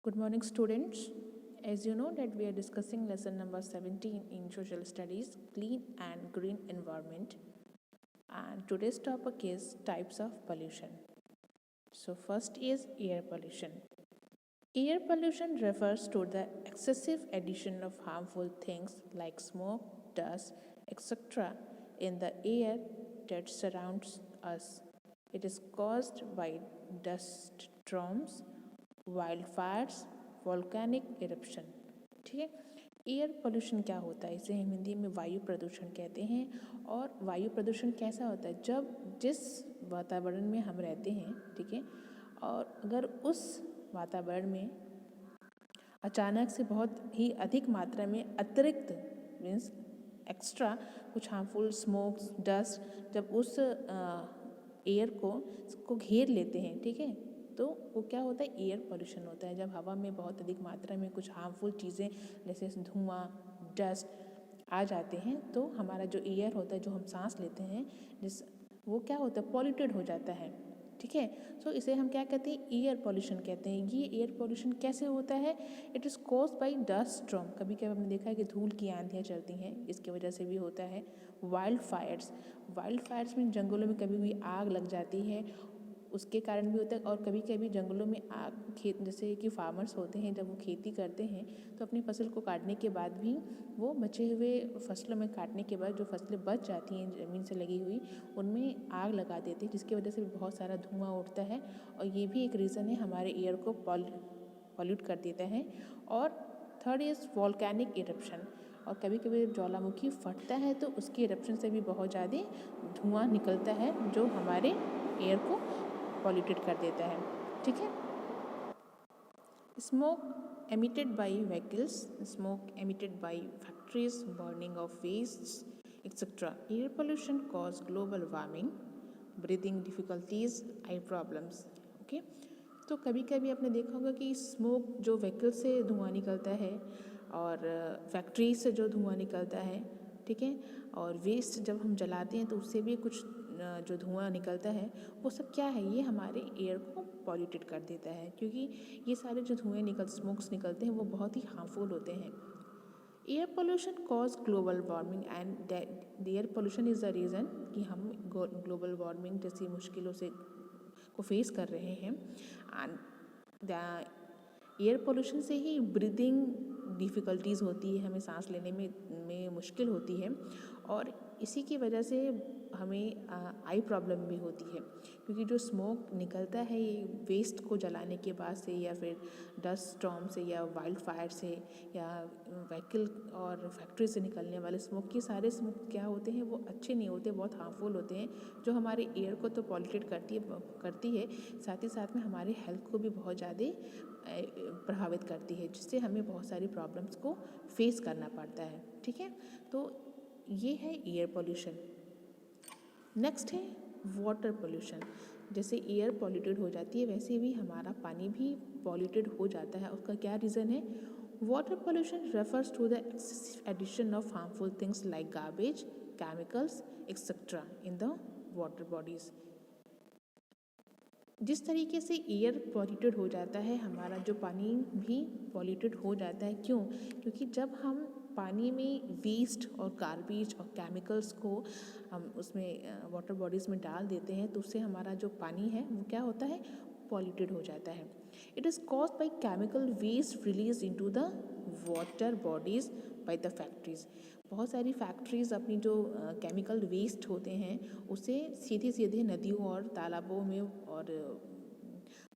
Good morning, students. As you know that we are discussing lesson number 17 in social studies, clean and green environment. And today's topic is types of pollution. So first is air pollution. Air pollution refers to the excessive addition of harmful things like smoke, dust, etc. in the air that surrounds us. It is caused by dust storms, wild volcanic eruption. ठीक है, air pollution क्या होता है, इसे हम हिंदी में वायु प्रदूषण कहते हैं। और वायु प्रदूषण कैसा होता है, जब जिस वातावरण में हम रहते हैं, ठीक है, और अगर उस वातावरण में अचानक से बहुत ही अधिक मात्रा में अतिरिक्त मीन्स एक्स्ट्रा कुछ हार्मफुल स्मोक्स डस्ट जब उस एयर को घेर लेते हैं, ठीक है, तो वो क्या होता है, एयर पोल्यूशन होता है। जब हवा में बहुत अधिक मात्रा में कुछ हार्मफुल चीज़ें जैसे धुआं डस्ट आ जाते हैं तो हमारा जो एयर होता है, जो हम सांस लेते हैं, वो क्या होता है, पॉल्यूटेड हो जाता है। ठीक है, सो इसे हम क्या कहते हैं, एयर पोल्यूशन कहते हैं। ये एयर पोल्यूशन कैसे होता है, it is cause by dust storm. कभी कभी हमने देखा है कि धूल की आंधियाँ चलती हैं, इसकी वजह से भी होता है। वाइल्ड फायर्स में जंगलों में कभी भी आग लग जाती है, उसके कारण भी होता है। और कभी कभी जंगलों में आग खेत जैसे कि फार्मर्स होते हैं, जब वो खेती करते हैं तो अपनी फसल को काटने के बाद भी वो बचे हुए फसलों में काटने के बाद जो फसलें बच जाती हैं ज़मीन से लगी हुई, उनमें आग लगा देते हैं, जिसकी वजह से भी बहुत सारा धुआं उठता है। और ये भी एक रीज़न है, हमारे एयर को पॉल्यूट कर देता है। और थर्ड इज़ वॉल्केनिक इरप्शन। और कभी कभी ज्वालामुखी फटता है तो उसके इरप्शन से भी बहुत ज़्यादा धुआं निकलता है, जो हमारे एयर को पॉल्यूटेड कर देता है। ठीक है, smoke emitted by vehicles, smoke emitted by factories, burning of waste etcetera. Air pollution cause global warming, breathing difficulties, eye problems. Okay, तो कभी कभी आपने देखा होगा कि स्मोक जो व्हीकल से धुआं निकलता है और फैक्ट्री से जो धुआं निकलता है, ठीक है, और वेस्ट जब हम जलाते हैं तो उससे भी कुछ जो धुआं निकलता है वो सब क्या है, ये हमारे एयर को पॉल्यूटेड कर देता है। क्योंकि ये सारे जो धुएँ स्मोक्स निकलते हैं वो बहुत ही हार्मफुल होते हैं। Air pollution cause global warming and the air pollution is the reason कि हम ग्लोबल वार्मिंग जैसी मुश्किलों से को फेस कर रहे हैं। एंड द एयर पोल्यूशन से ही ब्रीदिंग डिफ़िकल्टीज़ होती है, हमें सांस लेने में मुश्किल होती है। और इसी की वजह से हमें आई प्रॉब्लम भी होती है, क्योंकि जो स्मोक निकलता है ये वेस्ट को जलाने के बाद से, या फिर डस्ट स्टॉर्म से, या वाइल्ड फायर से, या व्हीकल और फैक्ट्री से निकलने वाले स्मोक, के सारे स्मोक क्या होते हैं, वो अच्छे नहीं होते, बहुत हार्मफुल होते हैं, जो हमारे एयर को तो पॉल्यूटेड करती है, साथ ही साथ में हमारे हेल्थ को भी बहुत ज़्यादा प्रभावित करती है, जिससे हमें बहुत सारी प्रॉब्लम्स को फेस करना पड़ता है। ठीक है, तो ये है एयर पोल्यूशन। नेक्स्ट है वाटर पोल्यूशन। जैसे एयर पॉल्यूटेड हो जाती है वैसे भी हमारा पानी भी पॉल्यूटेड हो जाता है। उसका क्या रीज़न है, water pollution refers to the excessive addition of harmful things like garbage, chemicals etcetera in the water bodies. जिस तरीके से एयर पॉल्यूटेड हो जाता है, हमारा जो पानी भी पॉल्यूटेड हो जाता है। क्यों, क्योंकि जब हम पानी में वेस्ट और गार्बेज और केमिकल्स को हम उसमें वाटर बॉडीज़ में डाल देते हैं तो उससे हमारा जो पानी है वो क्या होता है, पॉल्यूटेड हो जाता है। It is caused by chemical waste release into the water bodies by the factories. बहुत सारी फैक्ट्रीज़ अपनी जो केमिकल वेस्ट होते हैं उसे सीधे सीधे नदियों और तालाबों में और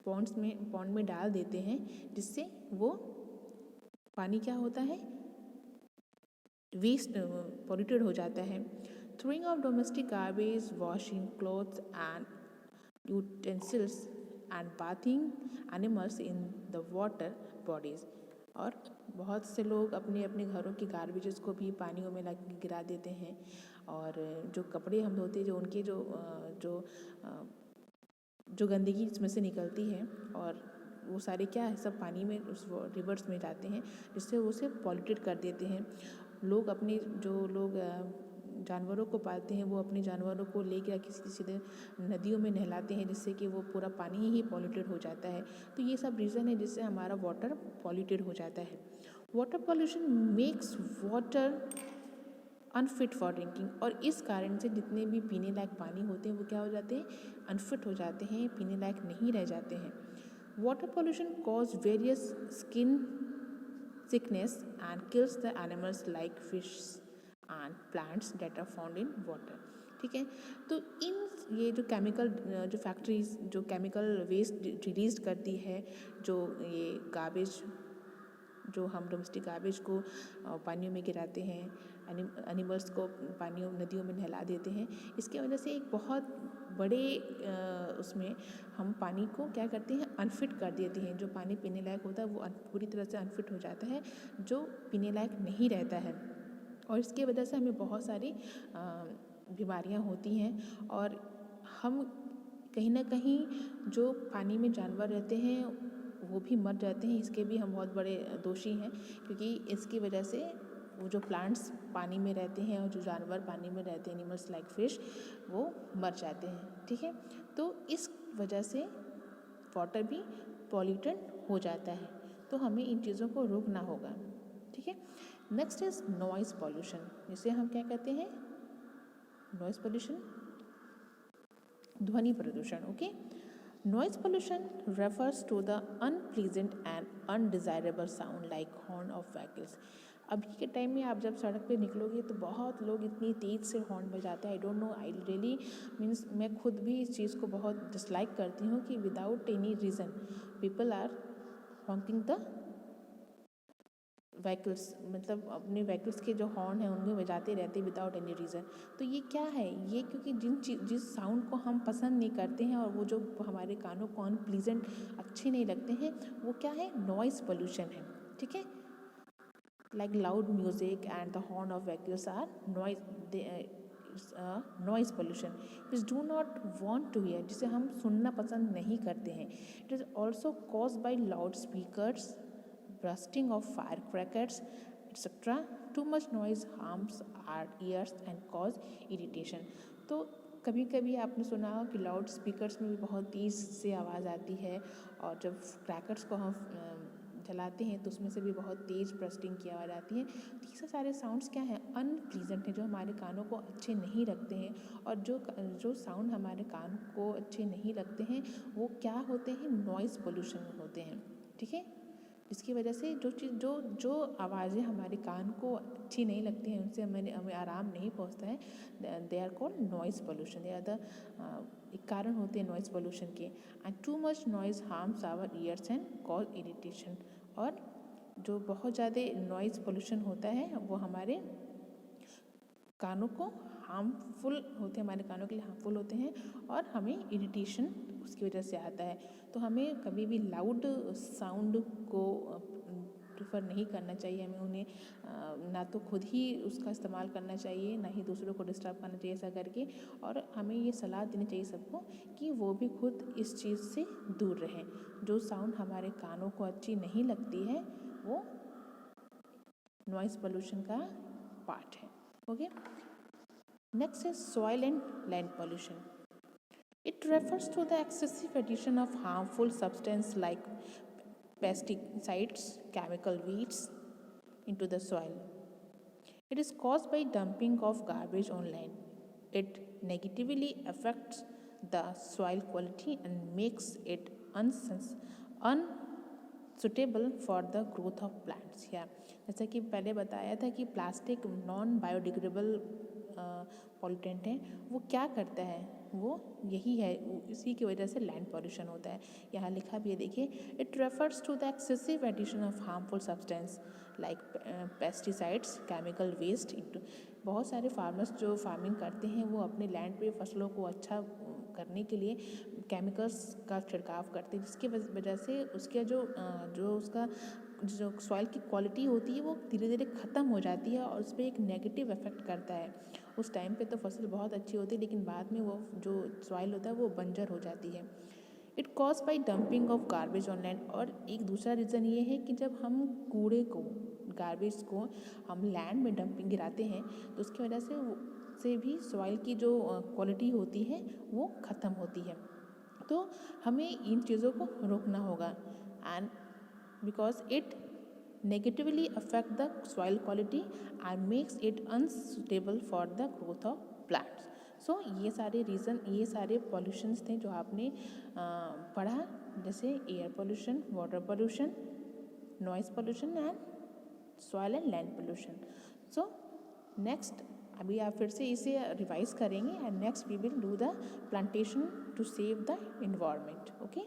पॉन्ड में डाल देते हैं, जिससे वो पानी क्या होता है, वेस्ट पॉल्यूटेड हो जाता है। Throwing of domestic garbage, washing clothes and utensils and bathing animals in the water bodies. और बहुत से लोग अपने अपने घरों की गार्बेजेस को भी पानियों में लग गिरा देते हैं। और जो कपड़े हम धोते हैं, जो उनके जो गंदगी इसमें से निकलती है, और वो सारे क्या है, सब पानी में उस रिवर्स में जाते हैं, जिससे वो उसे पॉल्यूटेड कर देते हैं। लोग अपने जो लोग जानवरों को पालते हैं वो अपने जानवरों को लेकर किसी सीधे नदियों में नहलाते हैं, जिससे कि वो पूरा पानी ही पॉल्यूटेड हो जाता है। तो ये सब रीज़न है जिससे हमारा वाटर पॉल्यूटेड हो जाता है। Water pollution makes water unfit for drinking, और इस कारण से जितने भी पीने लायक पानी होते हैं वो क्या हो जाते हैं, अनफिट हो जाते हैं, पीने लायक नहीं रह जाते हैं। Water pollution cause various skin sickness and kills the animals like fish and plants that are found in water। ठीक है, तो इन ये जो केमिकल जो फैक्ट्रीज जो केमिकल वेस्ट रिलीज करती है, जो ये गार्बेज जो हम डोमेस्टिक गार्बेज को पानियों में गिराते हैं, एनिमल्स को पानियों नदियों में नहला देते हैं, इसके वजह से एक बहुत बड़े उसमें हम पानी को क्या करते हैं, अनफिट कर देते हैं। जो पानी पीने लायक होता है वो पूरी तरह से अनफिट हो जाता है, जो पीने लायक नहीं रहता है, और इसकी वजह से हमें बहुत सारी बीमारियां होती हैं। और हम कहीं ना कहीं जो पानी में जानवर रहते हैं वो भी मर जाते हैं, इसके भी हम बहुत बड़े दोषी हैं, क्योंकि इसकी वजह से वो जो प्लांट्स पानी में रहते हैं और जो जानवर पानी में रहते हैं, एनिमल्स लाइक फिश, वो मर जाते हैं। ठीक है, तो इस वजह से वाटर भी पॉल्यूटेड हो जाता है, तो हमें इन चीज़ों को रोकना होगा। ठीक है, नेक्स्ट इज नॉइज़ पॉल्यूशन, जिसे हम क्या कहते हैं, नॉइज़ पॉल्यूशन, ध्वनि प्रदूषण। Okay, Noise pollution refers to the unpleasant and undesirable sound like horn of vehicles। अभी के टाइम में आप जब सड़क पे निकलोगे तो बहुत लोग इतनी तेज़ से हॉर्न बजाते हैं, I don't know, I really means मैं खुद भी इस चीज़ को बहुत डिसलाइक करती हूँ कि without any reason people are honking the vehicles, मतलब अपने व्हीकल्स के जो हॉर्न है उनमें बजाते रहते विदाउट एनी रीज़न। तो ये क्या है, ये क्योंकि जिस साउंड को हम पसंद नहीं करते हैं और वो जो हमारे कानों को अनप्लीजेंट अच्छे नहीं लगते हैं, वो क्या है, नॉइज़ पोल्यूशन है। ठीक है, like loud music and the horn of vehicles are noise pollution which do not want to hear, जिसे हम सुनना पसंद नहीं करते हैं। It is also cause by loud speakers, bursting of firecrackers, etc. Too much noise harms our ears and cause irritation। तो कभी कभी आपने सुना हो कि लाउड स्पीकर्स में भी बहुत तेज़ से आवाज़ आती है, और जब क्रैकर्स को हम जलाते हैं तो उसमें से भी बहुत तेज़ ब्रस्टिंग की आवाज़ आती है। तो ये सारे साउंड्स क्या हैं, अनप्लीजेंट हैं, जो हमारे कानों को अच्छे नहीं लगते हैं। और जो साउंड हमारे कान को अच्छे नहीं लगते हैं वो क्या होते हैं, नॉइज़ पोल्यूशन होते हैं। ठीक है, जिसकी वजह से जो आवाज़ें हमारे कान को अच्छी नहीं लगती हैं, उनसे हमें आराम नहीं पहुंचता है, they are called noise pollution. They are the एक कारण होते हैं नॉइज़ पोल्यूशन के। And too much noise harms our ears and cause irritation. और जो बहुत ज़्यादा नॉइज़ पोल्यूशन होता है वो हमारे कानों को हार्मफुल होते हैं, हमारे कानों के लिए हार्मफुल होते हैं, और हमें इरिटेशन उसकी वजह से आता है। तो हमें कभी भी लाउड साउंड को प्रेफर नहीं करना चाहिए, हमें उन्हें ना तो खुद ही उसका इस्तेमाल करना चाहिए, ना ही दूसरों को डिस्टर्ब करना चाहिए ऐसा करके। और हमें ये सलाह देनी चाहिए सबको कि वो भी खुद इस चीज़ से दूर रहें। जो साउंड हमारे कानों को अच्छी नहीं लगती है वो नॉइज़ पोल्यूशन का पार्ट है। Okay, next is soil and land pollution। It refers to the excessive addition of harmful substances like pesticides, chemical weeds into the soil। It is caused by dumping of garbage on land। It negatively affects the soil quality and makes it unsuitable for the growth of plants। या जैसा कि पहले बताया था कि plastic non biodegradable pollutant है, वो क्या करता है, वो यही है, इसी की वजह से लैंड पॉल्यूशन होता है। यहाँ लिखा भी है, देखिए, it refers to the excessive addition of harmful substance like pesticides, chemical waste into. बहुत सारे फार्मर्स जो फार्मिंग करते हैं वो अपने लैंड पे फसलों को अच्छा करने के लिए केमिकल्स का छिड़काव करते हैं, जिसकी वजह से उसके जो सॉइल की क्वालिटी होती है वो धीरे धीरे ख़त्म हो जाती है, और उस पर एक नेगेटिव इफेक्ट करता है। उस टाइम पे तो फसल बहुत अच्छी होती है, लेकिन बाद में वो जो सॉइल होता है वो बंजर हो जाती है। It cause by dumping of garbage on land. और एक दूसरा रीज़न ये है कि जब हम कूड़े को, गार्बेज को हम लैंड में डंपिंग गिराते हैं तो उसकी वजह से से भी सॉइल की जो क्वालिटी होती है वो ख़त्म होती है। तो हमें इन चीज़ों को रोकना होगा and because it negatively affect the soil quality and makes it unsuitable for the growth of plants. So ये सारे रीज़न, ये सारे पॉल्यूशंस थे जो आपने पढ़ा, जैसे air pollution, water pollution, noise pollution and soil and land pollution. So next अभी आप फिर से इसे रिवाइज करेंगे and next we will do the plantation to save the environment. Okay.